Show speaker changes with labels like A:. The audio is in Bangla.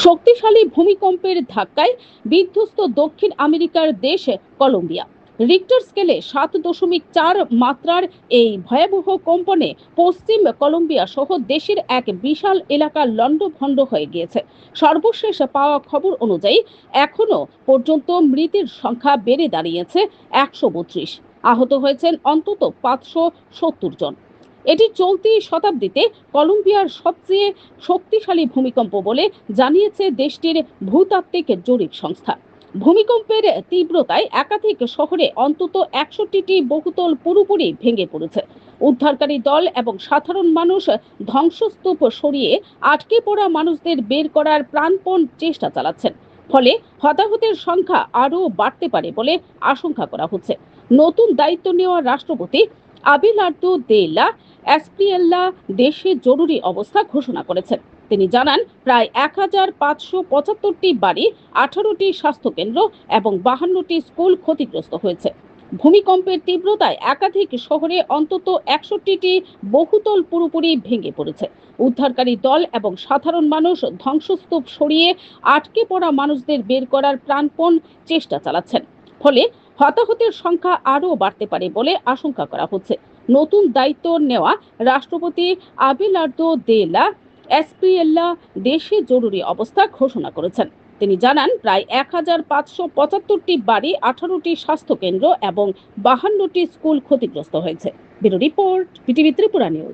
A: শক্তিশালী ভূমিকম্পের ধাক্কায় বিধ্বস্ত দক্ষিণ আমেরিকার দেশ কলম্বিয়া। রিক্টার স্কেলে 7.4 মাত্রার এই ভয়াবহ কম্পনে পশ্চিম কলম্বিয়া সহ দেশের এক বিশাল এলাকা লণ্ডভণ্ড হয়ে গিয়েছে। সর্বশেষ পাওয়া খবর অনুযায়ী এখনো পর্যন্ত মৃতের সংখ্যা বেড়ে দাঁড়িয়েছে 132। আহত হয়েছেন অন্তত 570 জন। এটি চলতি শতাব্দীতে কলম্বিয়ার সবচেয়ে শক্তিশালী ভূমিকম্প বলে জানিয়েছে দেশটির ভূতাত্ত্বিক জরিপ সংস্থা। ভূমিকম্পের তীব্রতায় একাধিক শহরে অন্তত 61টি বহুতল পুরোপুরি ভেঙে পড়েছে। উদ্ধারকারী দল এবং সাধারণ মানুষ ধ্বংসস্তূপ সরিয়ে আটকে পড়া মানুষদের বের করার প্রাণপণ চেষ্টা চালাচ্ছেন। ফলে হতাহতের সংখ্যা আরও বাড়তে পারে বলে আশঙ্কা করা হচ্ছে। নতুন দায়িত্ব নেওয়া রাষ্ট্রপতি আবেলার্দো দে লা এসপ্রিয়েল্লা দেশে জরুরি অবস্থা ঘোষণা করেছেন। তিনি জানান, প্রায় 1575টি বাড়ি, 18টি স্বাস্থ্যকেন্দ্র এবং 52টি স্কুল ক্ষতিগ্রস্ত হয়েছে। ভূমিকম্পের তীব্রতায় একাধিক শহরে অন্তত 61টি বহুতল পুরোপুরি ভেঙে পড়েছে। উদ্ধারকারী দল এবং সাধারণ মানুষ ধ্বংসস্তূপ সরিয়ে আটকে পড়া মানুষদের বের করার প্রাণপণ চেষ্টা চালাচ্ছেন। ফলে হতাহতের সংখ্যা আরও বাড়তে পারে বলে আশঙ্কা করা হচ্ছে। নতুন দায়িত্ব নেওয়া রাষ্ট্রপতি আবেলার্দো দে লা এসপ্রিয়েল্লা দেশে জরুরি অবস্থা ঘোষণা করেছেন। তিনি জানান, প্রায় 1575টি বাড়ি, 18টি স্বাস্থ্যকেন্দ্র এবং 52টি স্কুল ক্ষতিগ্রস্ত হয়েছে। Bureau report, BTV Tripura news.